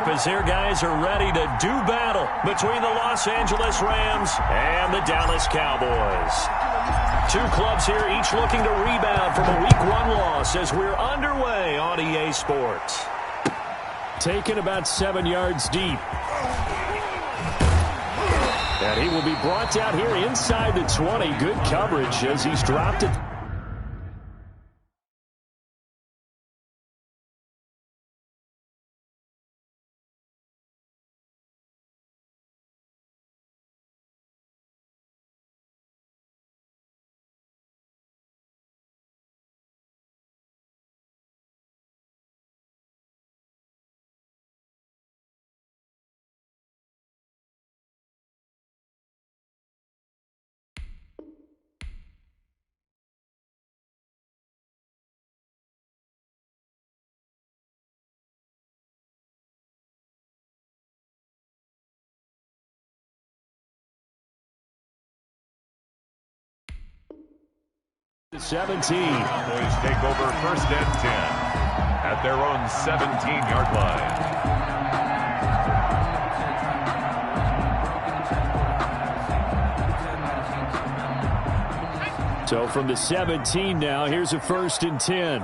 up as their guys are ready to do battle between the Los Angeles Rams and the Dallas Cowboys. Two clubs here, each looking to rebound from a Week 1 loss as we're underway on EA Sports. Taken about 7 yards deep. And he will be brought down here inside the 20. Good coverage as he's dropped it. The 17. Cowboys take over 1st and 10 at their own 17-yard line. So from the 17 now, here's a 1st and 10.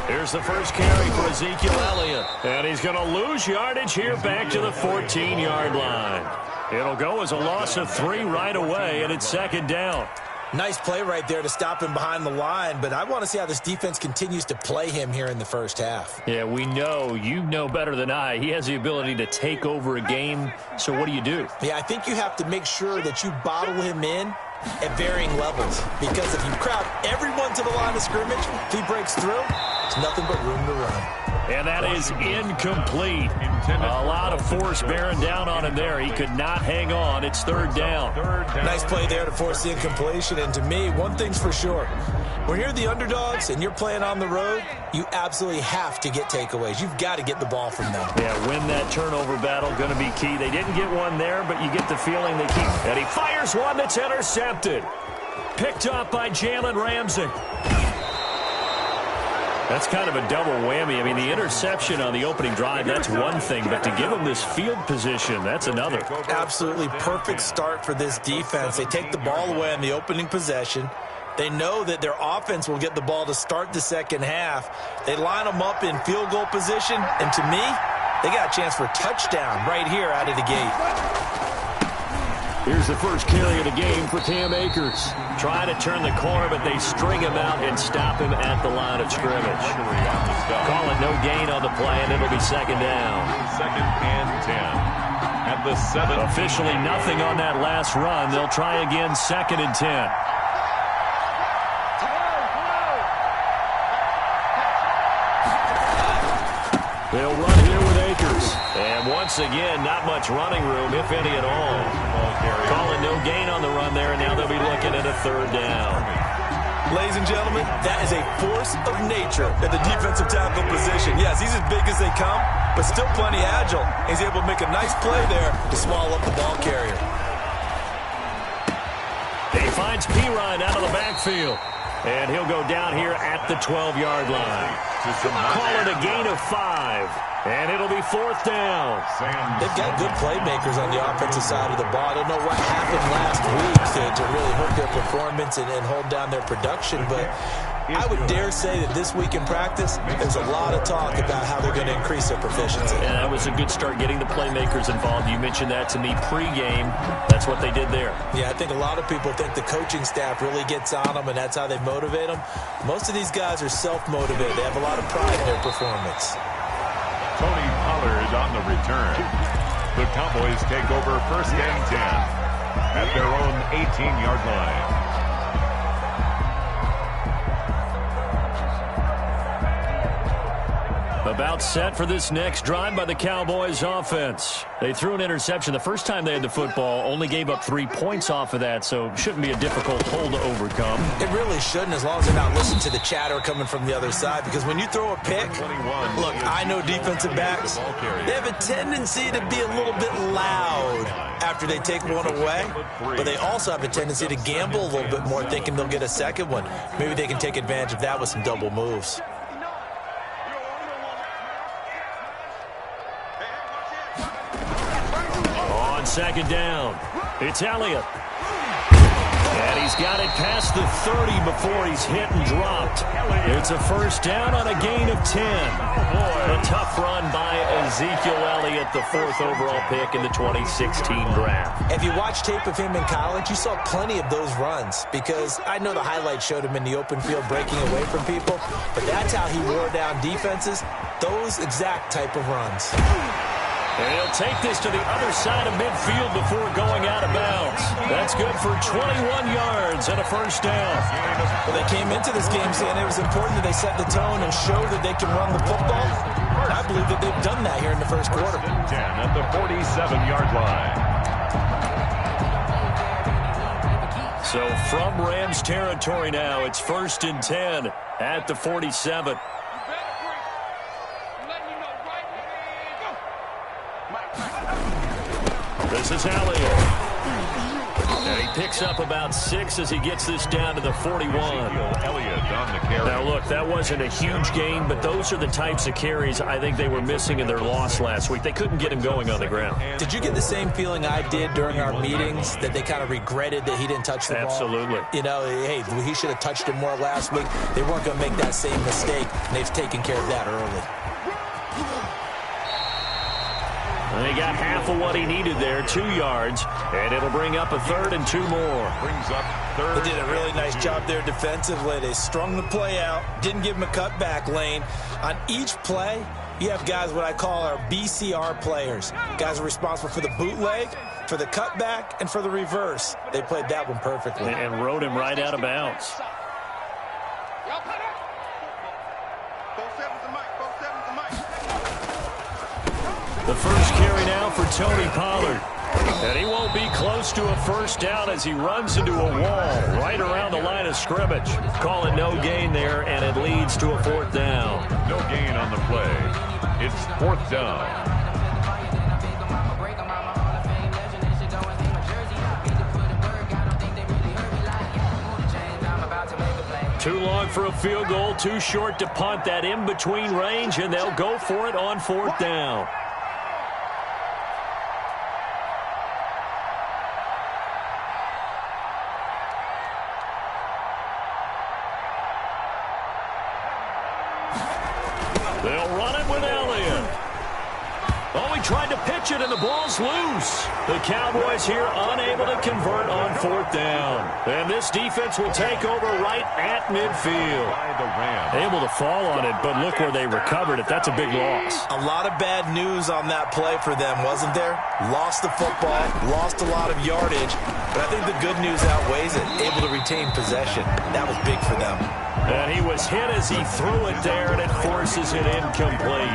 Here's the first carry for Ezekiel Elliott. And he's going to lose yardage here back to the 14-yard line. It'll go as a loss of 3 right away, and it's 2nd down. Nice play right there to stop him behind the line, but I want to see how this defense continues to play him here in the first half. Yeah, we know. You know better than I. He has the ability to take over a game, so what do you do? Yeah, I think you have to make sure that you bottle him in at varying levels, because if you crowd everyone to the line of scrimmage, if he breaks through, there's nothing but room to run. And that is incomplete. A lot of force bearing down on him there. He could not hang on. It's 3rd down. Nice play there to force the incompletion. And to me, one thing's for sure. When you're the underdogs and you're playing on the road, you absolutely have to get takeaways. You've got to get the ball from them. Yeah, win that turnover battle, going to be key. They didn't get one there, but you get the feeling they keep. And he fires one that's intercepted. Picked up by Jalen Ramsey. That's kind of a double whammy. I mean, the interception on the opening drive, that's one thing, but to give them this field position, that's another. Absolutely perfect start for this defense. They take the ball away on the opening possession. They know that their offense will get the ball to start the second half. They line them up in field goal position, and to me, they got a chance for a touchdown right here out of the gate. Here's the first carry of the game for Cam Akers. Trying to turn the corner, but they string him out and stop him at the line of scrimmage. Call it no gain on the play, and it'll be 2nd down. 2nd and 10 at the 7. Officially nothing on that last run. They'll try again, 2nd and 10. They'll run here with Akers. And once again, not much running room, if any at all. Calling no gain on the run there, and now they'll be looking at a 3rd down. Ladies and gentlemen, that is a force of nature at the defensive tackle position. Yes, he's as big as they come, but still plenty agile. He's able to make a nice play there to swallow up the ball carrier. He finds Pirine out of the backfield. And he'll go down here at the 12-yard line. Call it a gain of 5. And it'll be 4th down. They've got good playmakers on the offensive side of the ball. I don't know what happened last week to really hurt their performance and hold down their production, but I would dare say that this week in practice, there's a lot of talk about how they're going to increase their proficiency. And that was a good start, getting the playmakers involved. You mentioned that to me pregame. That's what they did there. Yeah, I think a lot of people think the coaching staff really gets on them, and that's how they motivate them. Most of these guys are self-motivated. They have a lot of pride in their performance. Tony Pollard on the return. The Cowboys take over 1st and 10 at their own 18-yard line. About set for this next drive by the Cowboys offense. They threw an interception the first time they had the football, only gave up 3 points off of that, so shouldn't be a difficult hole to overcome. It really shouldn't, as long as they're not listening to the chatter coming from the other side, because when you throw a pick, look, I know defensive backs, they have a tendency to be a little bit loud after they take one away, but they also have a tendency to gamble a little bit more, thinking they'll get a second one. Maybe they can take advantage of that with some double moves. on second down. It's Elliott. And he's got it past the 30 before he's hit and dropped. It's a first down on a gain of 10. A tough run by Ezekiel Elliott, the 4th overall pick in the 2016 draft. If you watch tape of him in college, you saw plenty of those runs because I know the highlights showed him in the open field breaking away from people, but that's how he wore down defenses, those exact type of runs. And he'll take this to the other side of midfield before going out of bounds. That's good for 21 yards and a first down. Well, they came into this game saying it was important that they set the tone and show that they can run the football. And I believe that they've done that here in the first quarter. 10 at the 47-yard line. So from Rams territory now, it's 1st and 10 at the 47. This is Elliott. And he picks up about 6 as he gets this down to the 41. Now, look, that wasn't a huge gain, but those are the types of carries I think they were missing in their loss last week. They couldn't get him going on the ground. Did you get the same feeling I did during our meetings, that they kind of regretted that he didn't touch the ball? Absolutely. You know, hey, he should have touched it more last week. They weren't going to make that same mistake, and they've taken care of that early. And he got half of what he needed there, 2 yards, and it'll bring up a 3rd and 2 more. Brings up 3rd. They did a really nice job there defensively. They strung the play out, didn't give him a cutback lane. On each play, you have guys what I call our BCR players. Guys are responsible for the bootleg, for the cutback, and for the reverse. They played that one perfectly. And rode him right out of bounds. The first carry now for Tony Pollard. And he won't be close to a first down as he runs into a wall right around the line of scrimmage. Call it no gain there, and it leads to a 4th down. No gain on the play. It's 4th down. Too long for a field goal, too short to punt. That in-between range, and they'll go for it on 4th down. They'll run it with Elliott. Oh, he tried to pitch it, and the ball's loose. The Cowboys here unable to convert on 4th down. And this defense will take over right at midfield. Able to fall on it, but look where they recovered it. That's a big loss. A lot of bad news on that play for them, wasn't there? Lost the football, lost a lot of yardage, but I think the good news outweighs it. Able to retain possession. That was big for them. And he was hit as he threw it there, and it forces it incomplete.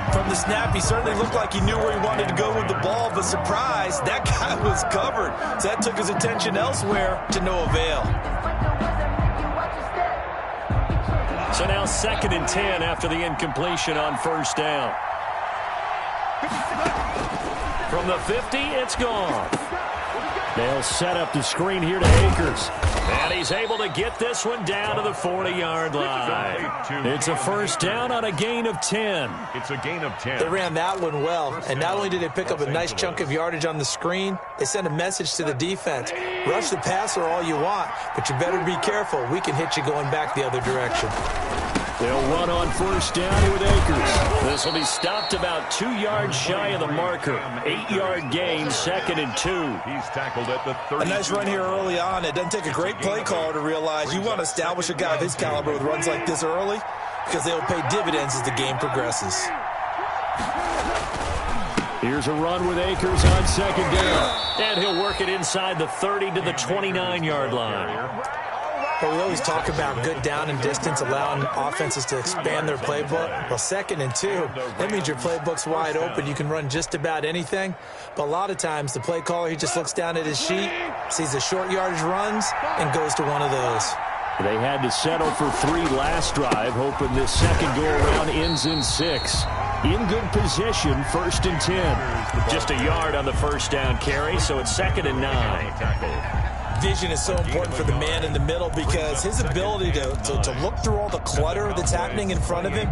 From the snap, he certainly looked like he knew where he wanted to go with the ball, but surprise, that guy was covered. So that took his attention elsewhere to no avail. So now 2nd and 10 after the incompletion on 1st down. From the 50, it's gone. They'll set up the screen here to Akers. And he's able to get this one down to the 40-yard line. It's a first down on a gain of 10. It's a gain of 10. They ran that one well, and not only did they pick up a nice chunk of yardage on the screen, they sent a message to the defense. Rush the passer all you want, but you better be careful. We can hit you going back the other direction. They'll run on 1st down with Akers. This will be stopped about 2 yards shy of the marker. 8-yard gain, 2nd and 2. He's tackled at the 30. A nice run here early on. It doesn't take a great play caller to realize you want to establish a guy of his caliber with runs like this early because they will pay dividends as the game progresses. Here's a run with Akers on 2nd down. And he'll work it inside the 30 to the 29-yard line. But we always talk about good down and distance, allowing offenses to expand their playbook. Well, 2nd and 2, that means your playbook's wide open. You can run just about anything. But a lot of times, the play caller, he just looks down at his sheet, sees the short yardage runs, and goes to one of those. They had to settle for 3 last drive, hoping this second go-around ends in 6. In good position, 1st and 10. Just a yard on the first down carry, so it's 2nd and 9. vision is so important for the man in the middle because his ability to look through all the clutter that's happening in front of him,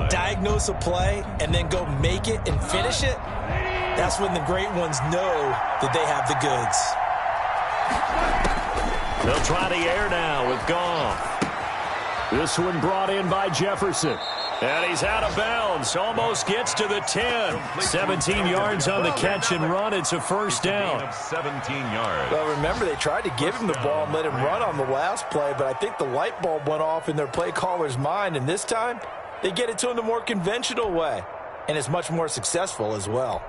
diagnose a play, and then go make it and finish it, that's when the great ones know that they have the goods. They'll try the air now with Goff. This one brought in by Jefferson. And he's out of bounds. Almost gets to the 10. 17 yards on the catch and run. It's a first down. 17 yards. Well, remember, they tried to give him the ball and let him run on the last play, but I think the light bulb went off in their play caller's mind, and this time they get it to him the more conventional way, and it's much more successful as well.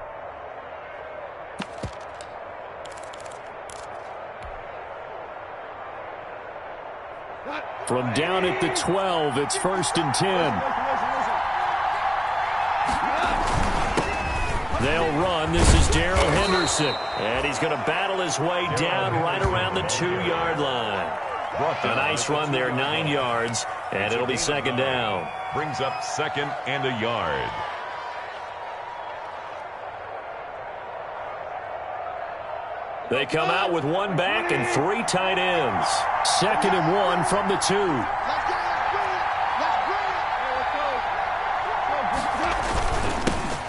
From down at the 12, it's 1st and 10. They'll run. This is Darrell Henderson. And he's going to battle his way down right around the 2-yard line. A nice run there, 9 yards, and it'll be 2nd down. Brings up 2nd and a yard. They come out with 1 back and 3 tight ends. 2nd and 1 from the 2.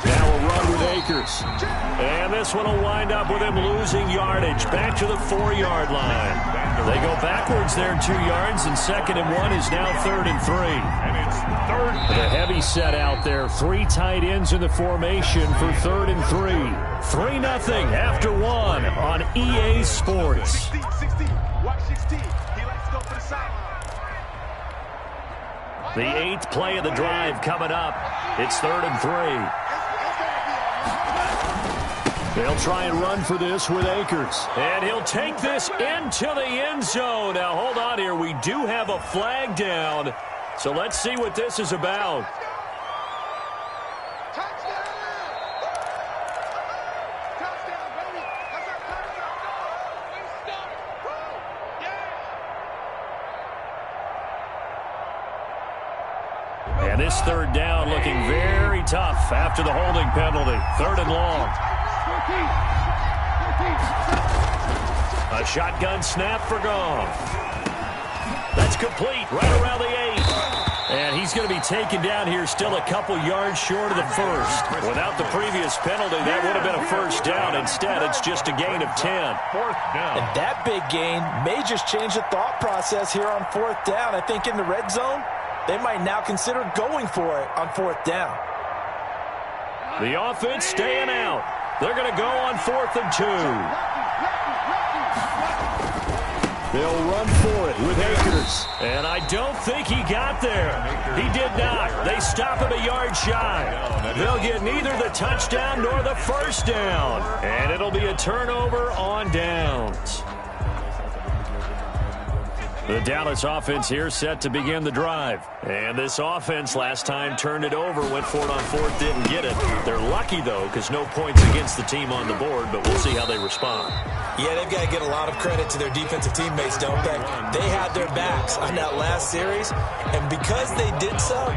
Now a run with Akers. And this one will wind up with him losing yardage. Back to the 4-yard line. They go backwards there 2 yards, and 2nd and 1 is now 3rd and 3. And it's 3rd. The heavy set out there. 3 tight ends in the formation for 3rd and 3. 3-0 after 1 on EA Sports. The 8th play of the drive coming up. It's 3rd and 3. They'll try and run for this with Akers. And he'll take this into the end zone. Now, hold on here. We do have a flag down. So let's see what this is about. And this 3rd down looking very tough after the holding penalty. 3rd and long. A shotgun snap for Goff. That's complete right around the 8. And he's going to be taken down here still a couple yards short of the 1st. Without the previous penalty, that would have been a 1st down. Instead, it's just a gain of 10. 4th down. And that big gain may just change the thought process here on 4th down. I think in the red zone, they might now consider going for it on 4th down. The offense staying out. They're going to go on 4th and 2. They'll run for it with Akers. And I don't think he got there. He did not. They stop him a yard shy. They'll get neither the touchdown nor the 1st down. And it'll be a turnover on downs. The Dallas offense here set to begin the drive. And this offense last time turned it over, went for it on 4th, didn't get it. They're lucky, though, because no points against the team on the board, but we'll see how they respond. Yeah, they've got to get a lot of credit to their defensive teammates, don't they? They had their backs on that last series, and because they did so,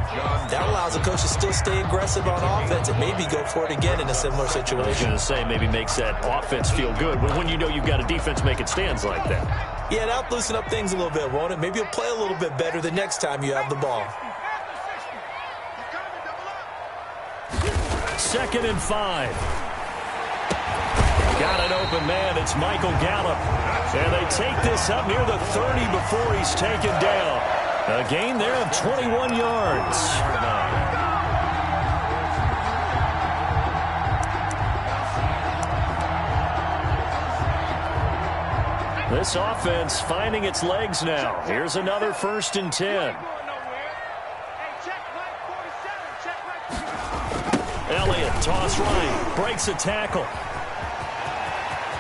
that allows the coach to still stay aggressive on offense and maybe go for it again in a similar situation. I was going to say, maybe makes that offense feel good when you know you've got a defense making stands like that. Yeah, that'll loosen up things a little bit, won't it? Maybe you'll play a little bit better the next time you have the ball. 2nd and 5. Got an open man. It's Michael Gallup. And they take this up near the 30 before he's taken down. A gain there of 21 yards. This offense finding its legs now. Here's another 1st and 10. Elliott, toss right, breaks a tackle.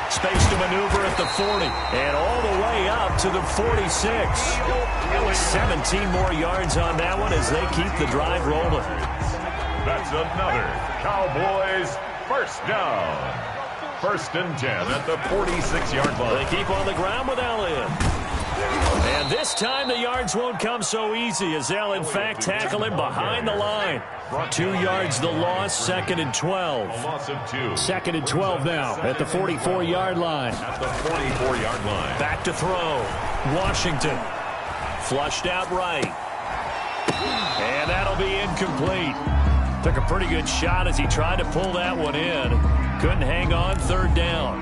Space to maneuver at the 40, and all the way up to the 46. 17 more yards on that one as they keep the drive rolling. That's another Cowboys 1st down. 1st and 10 at the 46-yard line. They keep on the ground with Elliott. And this time the yards won't come so easy as they'll, in fact, tackle him behind the line. 2 yards the loss, 2nd and 12. 2nd and 12 now at the 44-yard line. At the 44-yard line. Back to throw. Washington. Flushed out right. And that'll be incomplete. Took a pretty good shot as he tried to pull that one in. Couldn't hang on, 3rd down.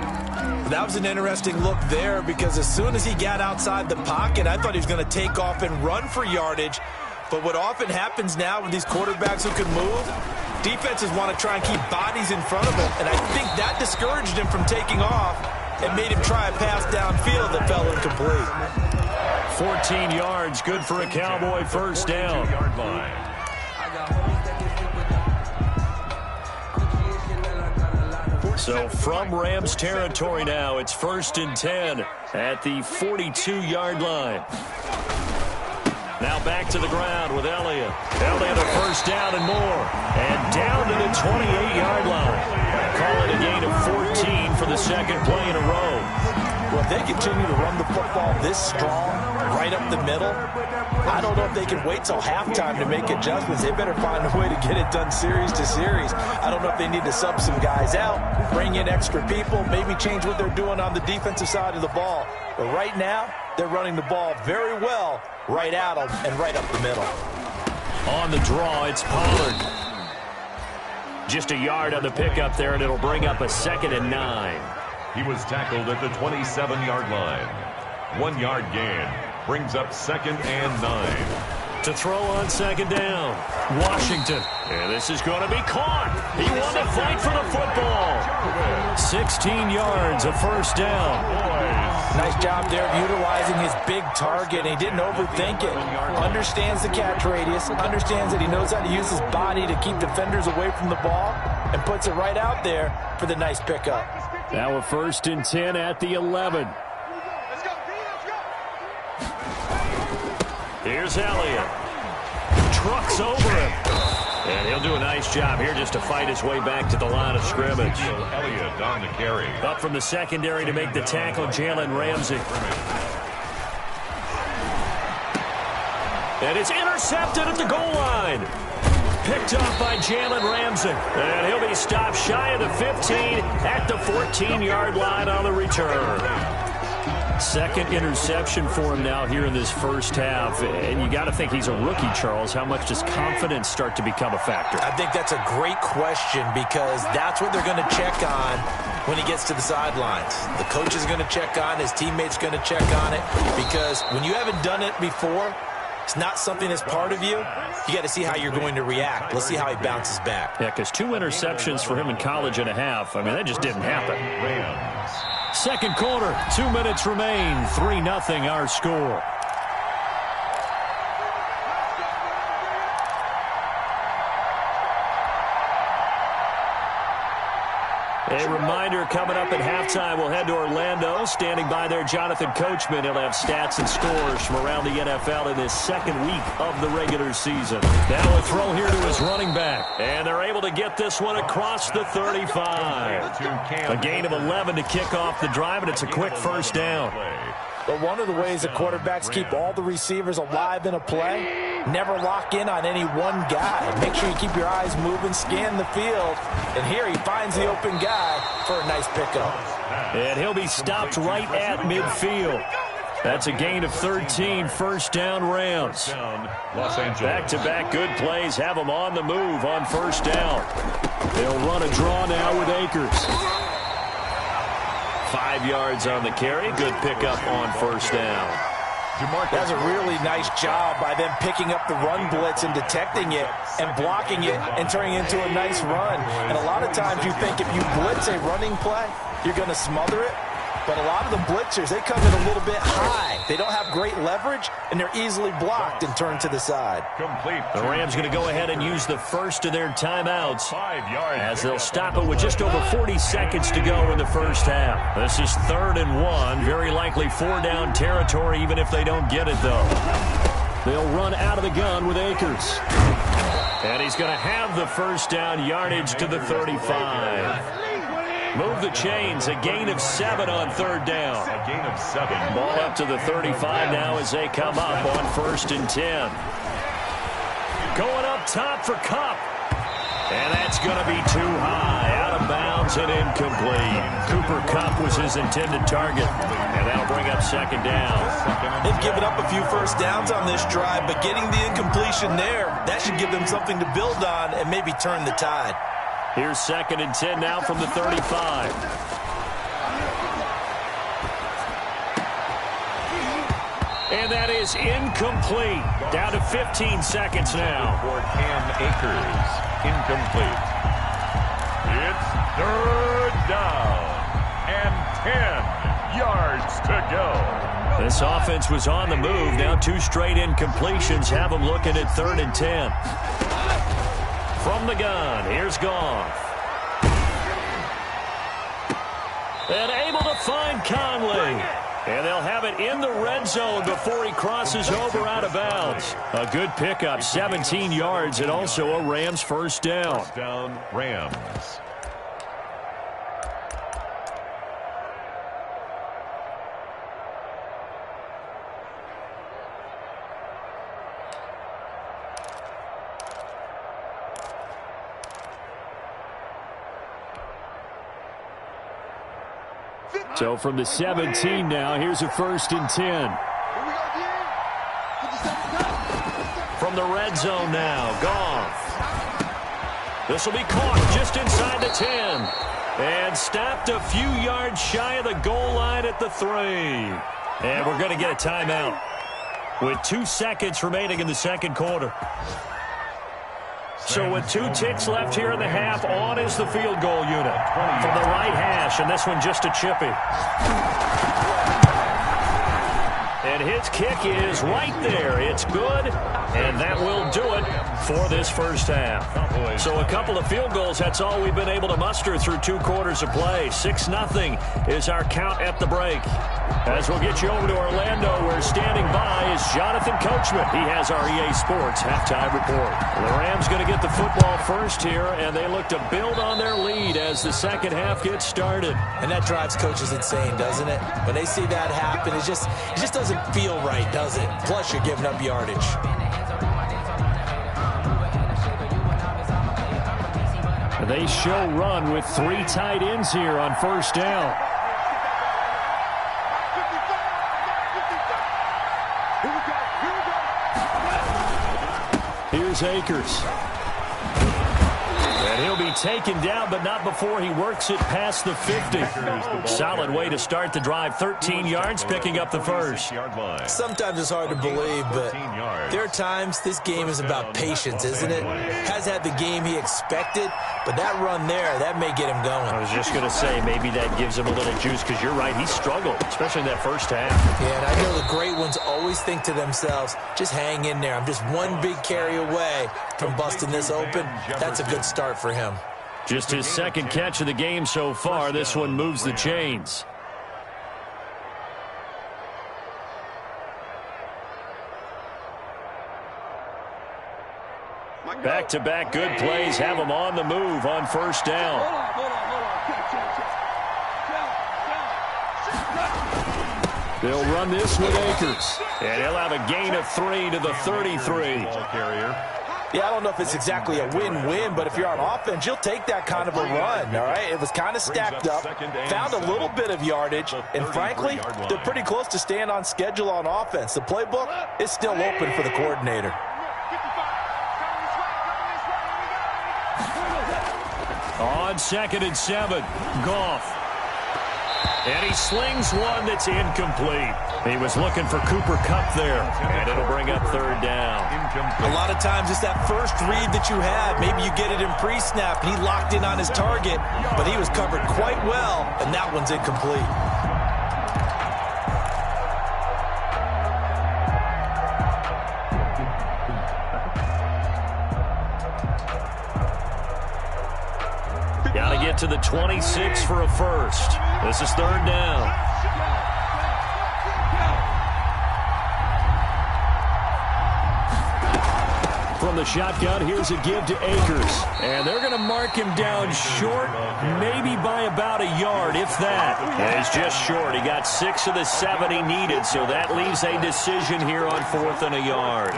That was an interesting look there because as soon as he got outside the pocket, I thought he was going to take off and run for yardage. But what often happens now with these quarterbacks who can move, defenses want to try and keep bodies in front of him. And I think that discouraged him from taking off and made him try a pass downfield that fell incomplete. 14 yards, good for a Cowboy first down. So from Rams territory now, it's 1st and 10 at the 42-yard line. Now back to the ground with Elliott. Elliott a first down and more. And down to the 28-yard line. Call it a gain of 14 for the 2nd play in a row. Well, if they continue to run the football this strong, right up the middle, I don't know if they can wait till halftime to make adjustments. They better find a way to get it done series to series. I don't know if they need to sub some guys out, bring in extra people, maybe change what they're doing on the defensive side of the ball. But right now, they're running the ball very well right at them and right up the middle. On the draw, it's Pollard. Just a yard on the pickup there, and it'll bring up a 2nd and 9. He was tackled at the 27-yard line. 1 yard gain brings up 2nd and 9. To throw on 2nd down, Washington. And this is going to be caught. He won the fight for the football. 16 yards, a first down. Nice job there of utilizing his big target. He didn't overthink it. Understands the catch radius. Understands that he knows how to use his body to keep defenders away from the ball. And puts it right out there for the nice pickup. Now a 1st and 10 at the 11. Here's Elliott. Trucks over him. And he'll do a nice job here just to fight his way back to the line of scrimmage. Elliott on the carry. Up from the secondary to make the tackle, Jalen Ramsey. And it's intercepted at the goal line. Picked up by Jalen Ramsey. And he'll be stopped shy of the 15 at the 14-yard line on the return. 2nd interception for him now here in this first half. And you got to think he's a rookie, Charles. How much does confidence start to become a factor? I think that's a great question because that's what they're going to check on when he gets to the sidelines. The coach is going to check on, his teammates going to check on it because when you haven't done it before, it's not something that's part of you. You got to see how you're going to react. Let's see how he bounces back. Yeah, because 2 interceptions for him in college and a half. I mean, that just didn't happen. Second quarter, 2 minutes remain. 3-0 our score. A reminder coming up at halftime, we'll head to Orlando. Standing by there, Jonathan Coachman. He'll have stats and scores from around the NFL in this 2nd week of the regular season. Now a throw here to his running back. And they're able to get this one across the 35. A gain of 11 to kick off the drive, and it's a quick first down. But one of the ways the quarterbacks keep all the receivers alive in a play, never lock in on any one guy. Make sure you keep your eyes moving, scan the field. And here he finds the open guy for a nice pickup. And he'll be stopped right at midfield. That's a gain of 13, first down Rams. Back-to-back good plays have them on the move on first down. They'll run a draw now with Akers. 5 yards on the carry. Good pickup on first down. That's a really nice job by them picking up the run blitz and detecting it and blocking it and turning it into a nice run. And a lot of times you think if you blitz a running play, you're going to smother it. But a lot of the blitzers, they come in a little bit high. They don't have great leverage, and they're easily blocked and turned to the side. The Rams going to go ahead and use the first of their timeouts as they'll stop it with just over 40 seconds to go in the first half. This is 3rd and 1, very likely 4-down territory even if they don't get it, though. They'll run out of the gun with Akers. And he's going to have the first down, yardage to the 35. Move the chains. A gain of 7 on third down. A gain of 7. Ball up to the 35 now as they come up on 1st and 10. Going up top for Kupp. And that's going to be too high. Out of bounds and incomplete. Cooper Kupp was his intended target. And that'll bring up 2nd down. They've given up a few first downs on this drive, but getting the incompletion there, that should give them something to build on and maybe turn the tide. Here's 2nd and 10 now from the 35. And that is incomplete. Down to 15 seconds now. For Cam Akers. Incomplete. It's 3rd down. And 10 yards to go. This offense was on the move. Now 2 straight incompletions have them looking at 3rd and 10. From the gun, here's Goff. And able to find Conley. And they'll have it in the red zone before he crosses over out of bounds. A good pickup, 17 yards, and also a Rams first down. First down, Rams. So from the 17 now, here's a 1st and 10. From the red zone now, Goff. This will be caught just inside the 10. And stopped a few yards shy of the goal line at the 3. And we're going to get a timeout with 2 seconds remaining in the 2nd quarter. So with 2 ticks left here in the half, on is the field goal unit from the right hash, and this one just a chippy. And his kick is right there. It's good, and that will do it for this first half. So a couple of field goals, that's all we've been able to muster through 2 quarters of play. 6-0 is our count at the break. As we'll get you over to Orlando, where standing by is Jonathan Coachman. He has our EA Sports halftime report. The Rams going to get the football first here, and they look to build on their lead as the second half gets started. And that drives coaches insane, doesn't it? When they see that happen, it just doesn't feel right, does it? Plus, you're giving up yardage. They show run with 3 tight ends here on first down. Here's Akers. And he'll be taken down, but not before he works it past the 50. Solid way to start the drive. 13 yards, picking up the first. Sometimes it's hard to believe, but there are times this game is about patience, isn't it? Has had the game he expected, but that run there, that may get him going. I was just going to say, maybe that gives him a little juice, because you're right, he struggled, especially in that first half. Yeah, and I know the great ones always think to themselves, just hang in there. I'm just one big carry away from busting this open. That's a good start for him. Just his 2nd catch of the game so far. This one moves the chains. Back-to-back good plays have him on the move on first down. They'll run this with Akers. And he'll have a gain of 3 to the 33. Yeah, I don't know if it's exactly a win-win, but if you're on offense, you'll take that kind of a run, all right? It was kind of stacked up, found a little bit of yardage, and frankly, they're pretty close to staying on schedule on offense. The playbook is still open for the coordinator. On 2nd and 7, Goff. And he slings one that's incomplete. He was looking for Cooper Kupp there, and it'll bring up 3rd down. A lot of times it's that first read that you have. Maybe you get it in pre-snap, and he locked in on his target, but he was covered quite well, and that one's incomplete. Got to get to the 26 for a first. This is 3rd down. From the shotgun. Here's a give to Akers. And they're going to mark him down short, maybe by about a yard, if that. And he's just short. He got 6 of the 7 he needed, so that leaves a decision here on 4th and a yard.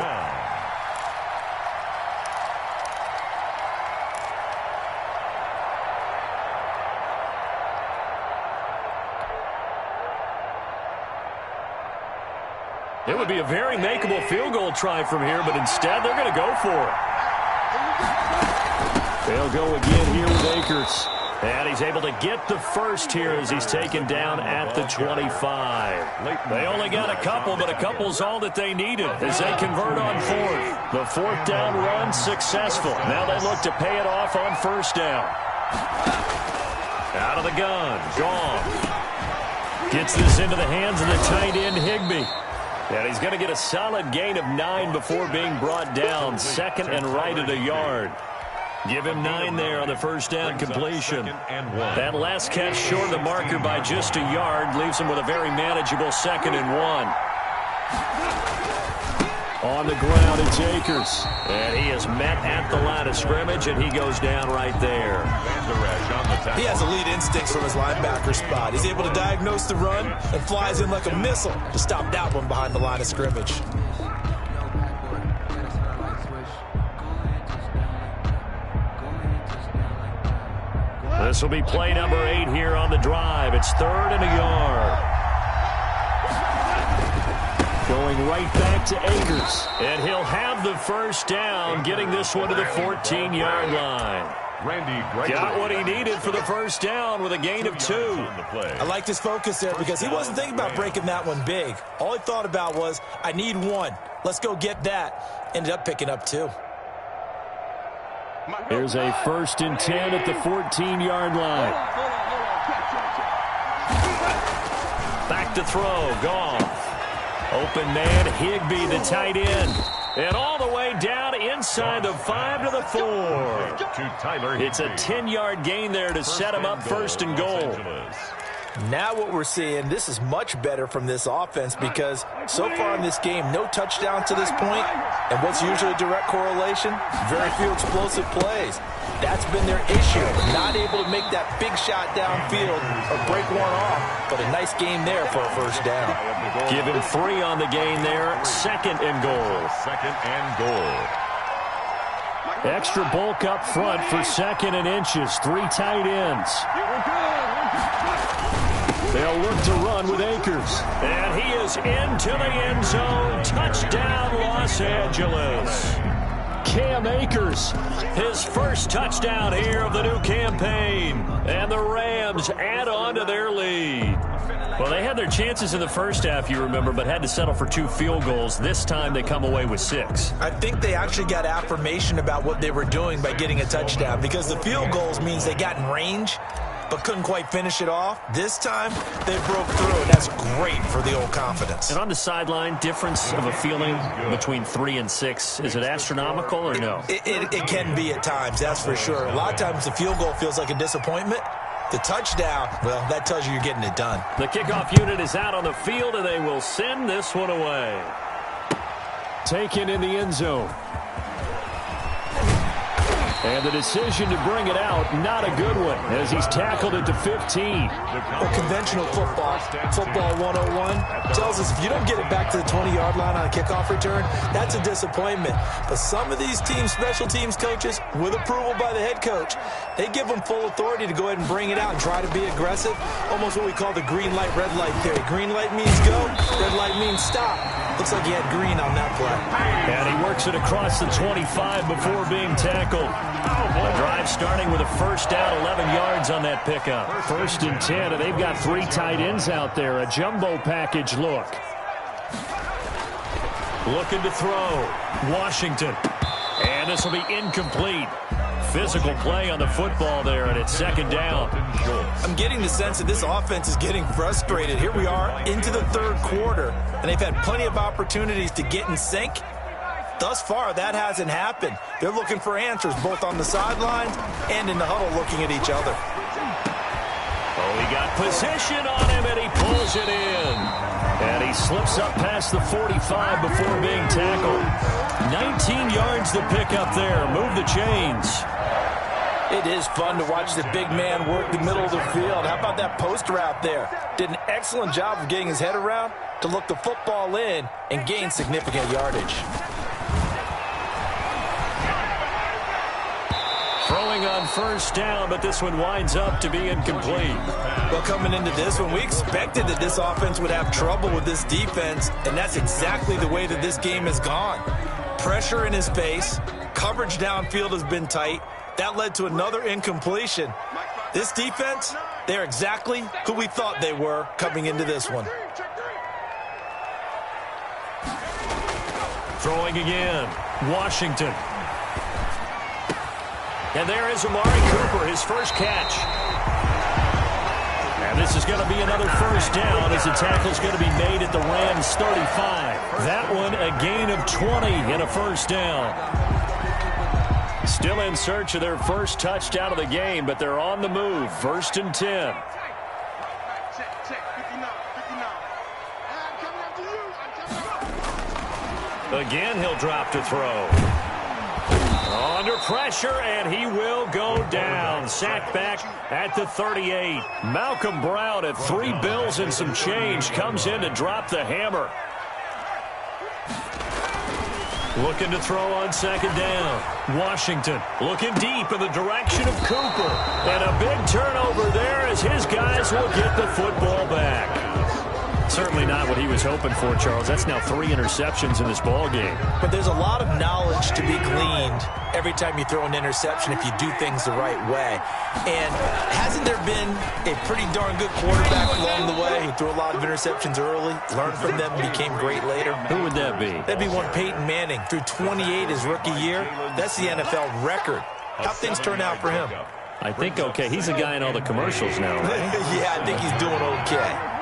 It would be a very makeable field goal try from here, but instead they're going to go for it. They'll go again here with Akers. And he's able to get the first here as he's taken down at the 25. They only got a couple, but a couple's all that they needed as they convert on 4th. The 4th down run successful. Now they look to pay it off on 1st down. Out of the gun. Gone. Gets this into the hands of the tight end, Higbee. And he's going to get a solid gain of 9 before being brought down. 2nd and right at a yard. Give him 9 there on the 1st down completion. That last catch short of the marker by just a yard leaves him with a very manageable 2nd and 1. On the ground, it's Akers. And he is met at the line of scrimmage, and he goes down right there. He has elite instincts from his linebacker spot. He's able to diagnose the run and flies in like a missile to stop that one behind the line of scrimmage. This will be play number 8 here on the drive. It's 3rd and a yard. Going right back to Akers. And he'll have the 1st down, getting this one to the 14-yard line. Got what he needed for the 1st down with a gain of 2. I liked his focus there because he wasn't thinking about breaking that one big. All he thought about was, I need 1. Let's go get that. Ended up picking up 2. Here's a 1st and 10 at the 14-yard line. Back to throw. Goff. Open man, Higbee, the tight end. And all the way down inside the 5 to the 4. It's a 10-yard gain there to set him up 1st and goal. Now what we're seeing, this is much better from this offense because so far in this game, no touchdown to this point. And what's usually a direct correlation? Very few explosive plays. That's been their issue. Not able to make that big shot downfield or break one off. But a nice game there for a 1st down. Give him 3 on the gain there. 2nd and goal. 2nd and goal. Extra bulk up front for 2nd and inches. 3 tight ends. They'll look to run with Akers. And he is into the end zone. Touchdown, Los Angeles. Cam Akers, his 1st touchdown here of the new campaign. And the Rams add on to their lead. Well, they had their chances in the 1st half, you remember, but had to settle for 2 field goals. This time they come away with 6. I think they actually got affirmation about what they were doing by getting a touchdown because the field goals means they got in range but couldn't quite finish it off. This time, they broke through, and that's great for the old confidence. And on the sideline, difference of a feeling between 3 and 6, is it astronomical or no? It can be at times, that's for sure. A lot of times the field goal feels like a disappointment. The touchdown, well, that tells you you're getting it done. The kickoff unit is out on the field, and they will send this one away. Taken in the end zone. And the decision to bring it out, not a good one, as he's tackled at the 15. Well, conventional football 101, tells us if you don't get it back to the 20-yard line on a kickoff return, that's a disappointment. But some of these teams, special teams coaches, with approval by the head coach, they give them full authority to go ahead and bring it out and try to be aggressive. Almost what we call the green light, red light theory. Green light means go, red light means stop. Looks like he had green on that play. And he works it across the 25 before being tackled. The drive starting with a 1st down, 11 yards on that pickup. 1st and 10, and they've got 3 tight ends out there. A jumbo package look. Looking to throw. Washington. And this will be incomplete. Physical play on the football there, and it's 2nd down. I'm getting the sense that this offense is getting frustrated. Here we are into the 3rd quarter, and they've had plenty of opportunities to get in sync. Thus far, that hasn't happened. They're looking for answers both on the sidelines and in the huddle looking at each other. Oh, he got position on him, and he pulls it in. And he slips up past the 45 before being tackled. 19 yards to pick up there. Move the chains. It is fun to watch the big man work the middle of the field. How about that post route there? Did an excellent job of getting his head around to look the football in and gain significant yardage. Throwing on first down, but this one winds up to be incomplete. Well, coming into this one, we expected that this offense would have trouble with this defense, and that's exactly the way that this game has gone. Pressure in his face, coverage downfield has been tight. That led to another incompletion. This defense, they're exactly who we thought they were coming into this one. Throwing again, Washington. And there is Amari Cooper, his first catch. And this is going to be another first down as the tackle's going to be made at the Rams' 35. That one a gain of 20 and a first down. Still in search of their first touchdown of the game, but they're on the move. 1st and 10. Again, he'll drop to throw. Under pressure, and he will go down. Sacked back at the 38. Malcolm Brown at 3 bills and some change comes in to drop the hammer. Looking to throw on 2nd down. Washington looking deep in the direction of Cooper. And a big turnover there as his guys will get the football back. Certainly not what he was hoping for, Charles. That's now 3 interceptions in this ball game. But there's a lot of knowledge to be gleaned every time you throw an interception if you do things the right way. And hasn't there been a pretty darn good quarterback along the way who threw a lot of interceptions early, learned from them, and became great later? Who would that be? That'd be one Peyton Manning. Threw 28 his rookie year. That's the NFL record. How things turn out for him? I think okay. He's a guy in all the commercials now, right? Yeah, I think he's doing okay.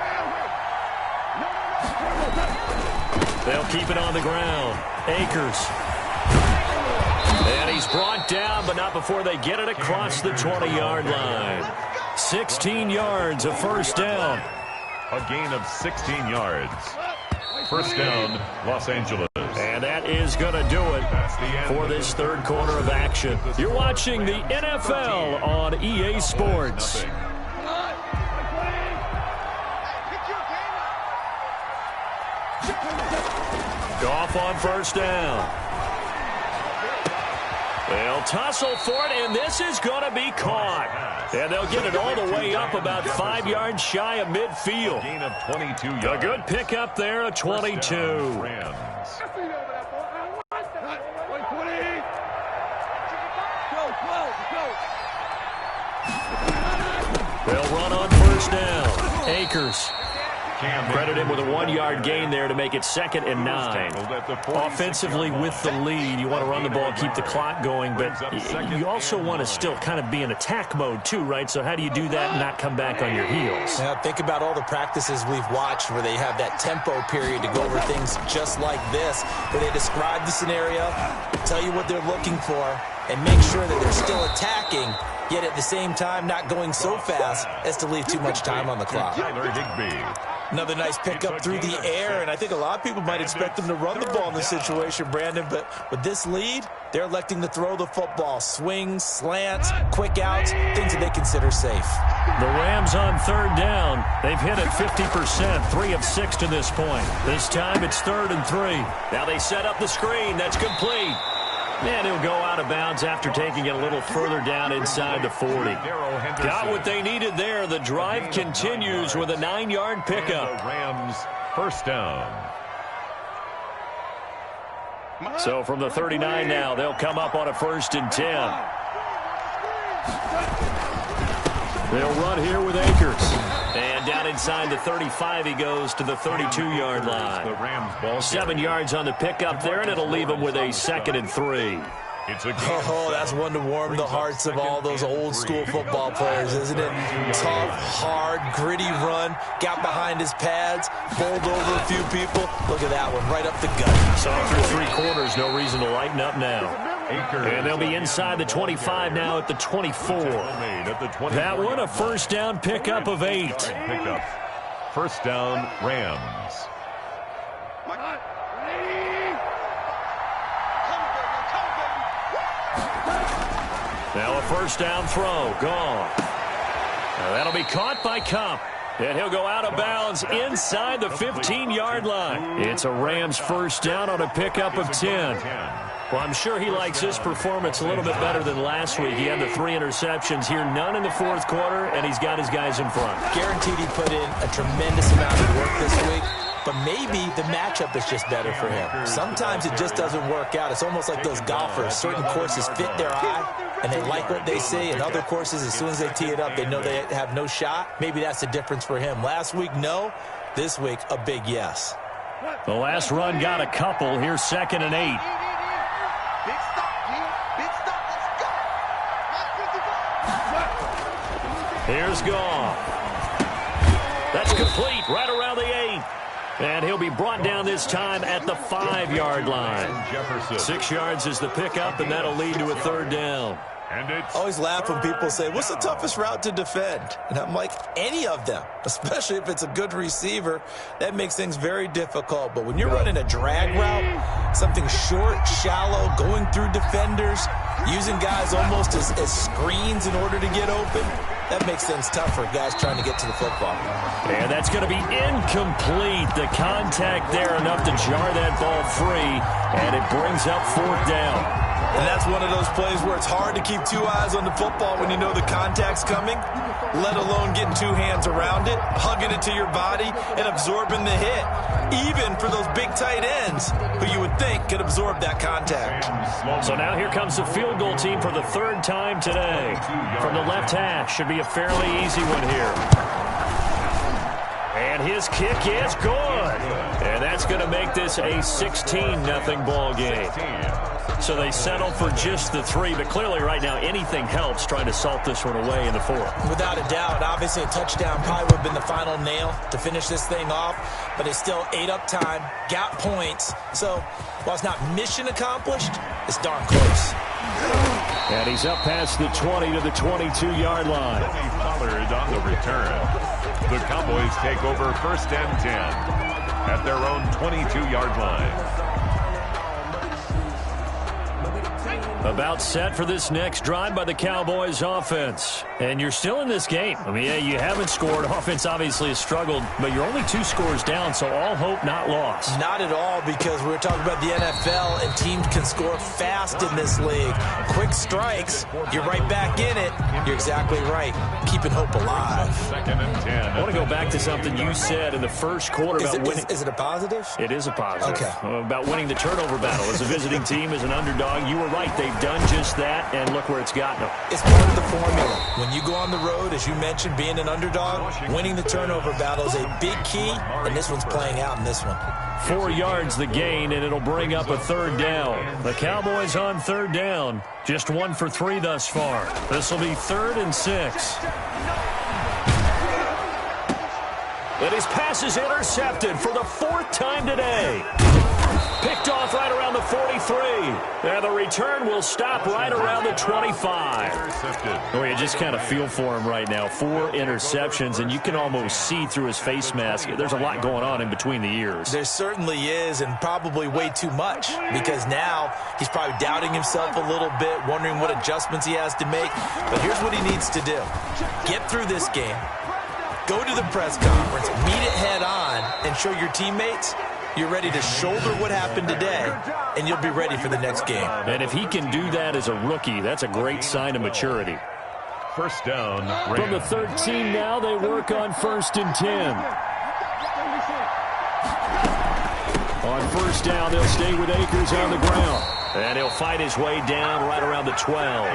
They'll keep it on the ground. Akers. And he's brought down, but not before they get it across the 20-yard line. 16 yards, a first down. A gain of 16 yards. First down, Los Angeles. And that is going to do it for this third quarter of action. You're watching the NFL on EA Sports. Goff on first down. They'll tussle for it, and this is going to be caught. And they'll get it all the way up about 5 yards shy of midfield. Gain of 22 yards. A good pickup there, a 22. They'll run on first down. Akers. Credit him with a 1-yard gain there to make it 2nd and 9. Offensively with the lead, you want to run the ball, keep the clock going, but you also want to still kind of be in attack mode too, right? So how do you do that and not come back on your heels? Now, think about all the practices we've watched where they have that tempo period to go over things just like this, where they describe the scenario, tell you what they're looking for, and make sure that they're still attacking, yet at the same time not going so fast as to leave too much time on the clock. Another nice pickup through the air, and I think a lot of people might expect them to run the ball in this situation, Brandon, but with this lead, they're electing to throw the football. Swings, slants, quick outs, things that they consider safe. The Rams on 3rd down. They've hit it 50%, 3 of 6 to this point. This time it's 3rd and 3. Now they set up the screen. That's complete. And he'll go out of bounds after taking it a little further down inside the 40. Got what they needed there. The drive continues with a 9-yard pickup. Rams first down. So from the 39 now, they'll come up on a 1st and 10. They'll run here with Akers. And down inside the 35, he goes to the 32-yard line. 7 yards on the pickup there, and it'll leave him with a 2nd and 3. Oh, that's one to warm the hearts of all those old-school football players, isn't it? Tough, hard, gritty run, got behind his pads, bowled over a few people. Look at that one, right up the gut. Saw through 3 quarters, no reason to lighten up now. And they'll be inside the 25 now at the 24. That one, a first down pickup of 8. First down, Rams. Now a first down throw, gone. Now that'll be caught by Cup. And he'll go out of bounds inside the 15-yard line. It's a Rams first down on a pickup of 10. Well, I'm sure he likes his performance a little bit better than last week. He had the 3 interceptions here, none in the fourth quarter, and he's got his guys in front. Guaranteed he put in a tremendous amount of work this week, but maybe the matchup is just better for him. Sometimes it just doesn't work out. It's almost like those golfers. Certain courses fit their eye, and they like what they see, and other courses, as soon as they tee it up, they know they have no shot. Maybe that's the difference for him. Last week, no. This week, a big yes. The last run got a couple. Here's 2nd and 8. Here's Goff. That's complete right around the 8. And he'll be brought down this time at the 5-yard line. 6 yards is the pickup, and that'll lead to a third down. I always laugh when people say, what's the toughest route to defend? And I'm like, any of them, especially if it's a good receiver. That makes things very difficult. But when you're running a drag route, something short, shallow, going through defenders, using guys almost as screens in order to get open, that makes things tough for guys trying to get to the football. And that's going to be incomplete. The contact there enough to jar that ball free, and it brings up 4th down. And that's one of those plays where it's hard to keep 2 eyes on the football when you know the contact's coming, let alone getting 2 hands around it, hugging it to your body, and absorbing the hit. Even for those big tight ends who you would think could absorb that contact. So now here comes the field goal team for the 3rd time today. From the left hash, should be a fairly easy one here. And his kick is good. And that's going to make this a 16-0 ball game. So they settle for just the 3, but clearly right now anything helps trying to salt this one away in the 4th. Without a doubt, obviously a touchdown probably would have been the final nail to finish this thing off, but they still ate up time, got points. So while it's not mission accomplished, it's darn close. And he's up past the 20 to the 22-yard line. Pollard on the return. The Cowboys take over 1st and 10 at their own 22-yard line. About set for this next drive by the Cowboys offense. And you're still in this game. I mean, yeah, you haven't scored. Offense obviously has struggled, but you're only 2 scores down, so all hope not lost. Not at all, because we're talking about the NFL, and teams can score fast in this league. Quick strikes, you're right back in it. You're exactly right. Keeping hope alive. 2nd and 10. I want to go back to something you said in the first quarter about winning. Is it a positive? It is a positive. Okay. About winning the turnover battle. As a visiting team, as an underdog, you were right. They've done just that, and look where it's gotten them. It's part of the formula. When you go on the road, as you mentioned, being an underdog, winning the turnover battle is a big key, and this one's playing out in this one. 4 yards the gain, and it'll bring up a 3rd down. The Cowboys on 3rd down. Just 1 for 3 thus far. This will be 3rd and 6. And his pass is intercepted for the 4th time today. Picked off right around the 43. And the return will stop right around the 25. Oh, you just kind of feel for him right now. 4 interceptions, and you can almost see through his face mask. There's a lot going on in between the ears. There certainly is, and probably way too much, because now he's probably doubting himself a little bit, wondering what adjustments he has to make. But here's what he needs to do. Get through this game. Go to the press conference, meet it head on, and show your teammates you're ready to shoulder what happened today, and you'll be ready for the next game. And if he can do that as a rookie, that's a great sign of maturity. First down. From the 13 now, they work on 1st and 10. On 1st down, they'll stay with Akers on the ground. And he'll fight his way down right around the 12.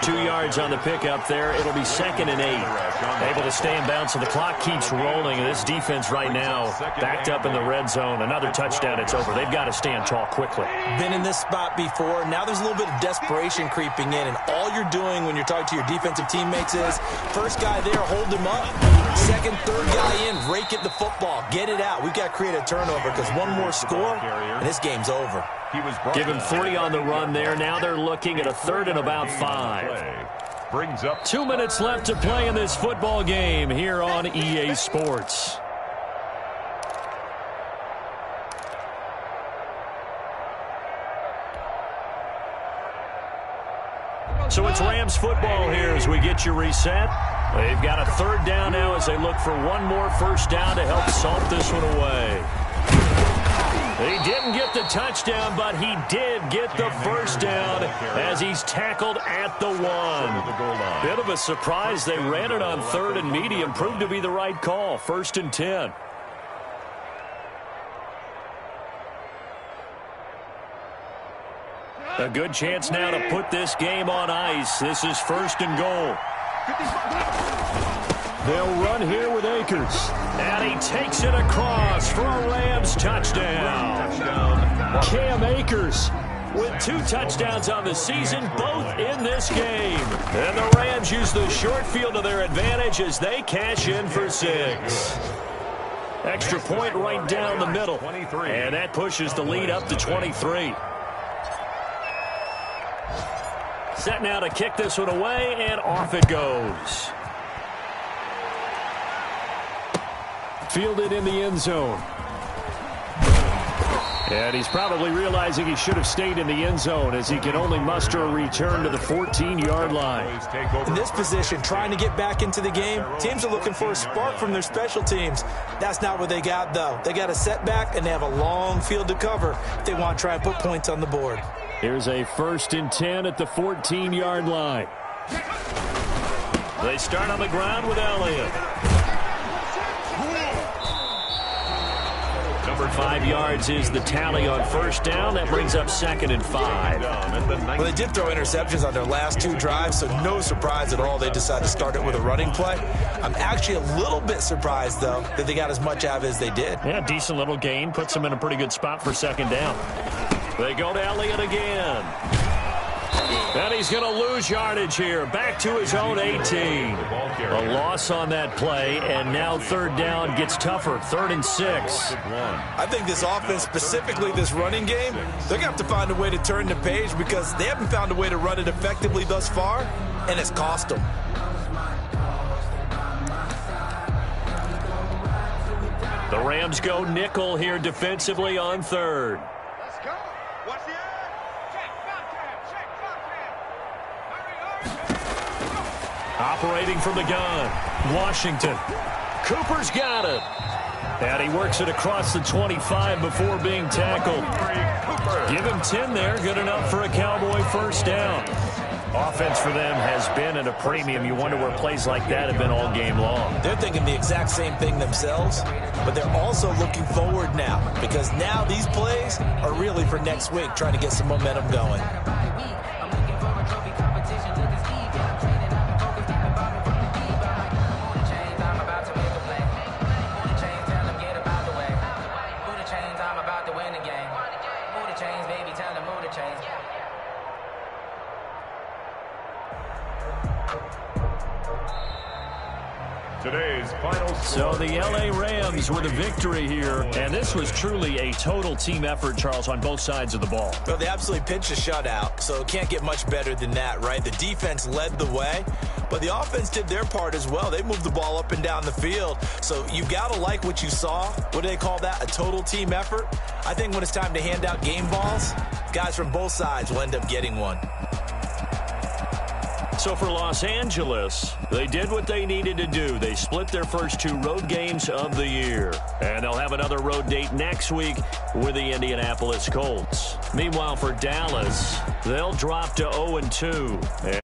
2 yards on the pickup there. It'll be 2nd and 8. Able to stay in bounds, so the clock keeps rolling. And this defense right now backed up in the red zone. Another touchdown, it's over. They've got to stand tall quickly. Been in this spot before. Now there's a little bit of desperation creeping in. And all you're doing when you're talking to your defensive teammates is, first guy there, hold him up. Second, third guy in, rake at the football. Get it out. We've got to create a turnover, because one more score, and this game's over. Give him 3 on the run there. Now they're looking at a 3rd and about 5. Brings up 2 minutes left to play in this football game here on EA Sports. So it's Rams football here as we get you reset. They've got a 3rd down now as they look for one more first down to help salt this one away. He didn't get the touchdown, but he did get the first down as he's tackled at the 1. Bit of a surprise. They ran it on 3rd and medium. Proved to be the right call. 1st and 10. A good chance now to put this game on ice. This is 1st and goal. They'll run here with Akers. And he takes it across for a Rams touchdown. Cam Akers with 2 touchdowns on the season, both in this game. And the Rams use the short field to their advantage as they cash in for 6. Extra point right down the middle. And that pushes the lead up to 23. Set now to kick this one away, and off it goes. Fielded in the end zone. And he's probably realizing he should have stayed in the end zone as he can only muster a return to the 14-yard line. In this position, trying to get back into the game, teams are looking for a spark from their special teams. That's not what they got, though. They got a setback, and they have a long field to cover if they want to try and put points on the board. Here's a 1st and 10 at the 14-yard line. They start on the ground with Elliott. Number 5 yards is the tally on first down. That brings up 2nd and 5. Well, they did throw interceptions on their last 2 drives, so no surprise at all they decided to start it with a running play. I'm actually a little bit surprised, though, that they got as much out of it as they did. Yeah, decent little gain. Puts them in a pretty good spot for 2nd down. They go to Elliott again. And he's going to lose yardage here. Back to his own 18. A loss on that play, and now 3rd down gets tougher. 3rd and 6. I think this offense, specifically this running game, they're going to have to find a way to turn the page because they haven't found a way to run it effectively thus far, and it's cost them. The Rams go nickel here defensively on 3rd. Operating from the gun, Washington. Cooper's got it. And he works it across the 25 before being tackled. Give him 10 there. Good enough for a Cowboy first down. Offense for them has been at a premium. You wonder where plays like that have been all game long. They're thinking the exact same thing themselves, but they're also looking forward now because now these plays are really for next week, trying to get some momentum going. Today's final score. So the L.A. Rams with a victory here, and this was truly a total team effort, Charles, on both sides of the ball. Well, they absolutely pitched a shutout, so it can't get much better than that, right? The defense led the way, but the offense did their part as well. They moved the ball up and down the field, so you got to like what you saw. What do they call that? A total team effort? I think when it's time to hand out game balls, guys from both sides will end up getting one. So for Los Angeles, they did what they needed to do. They split their first 2 road games of the year. And they'll have another road date next week with the Indianapolis Colts. Meanwhile, for Dallas, they'll drop to 0-2.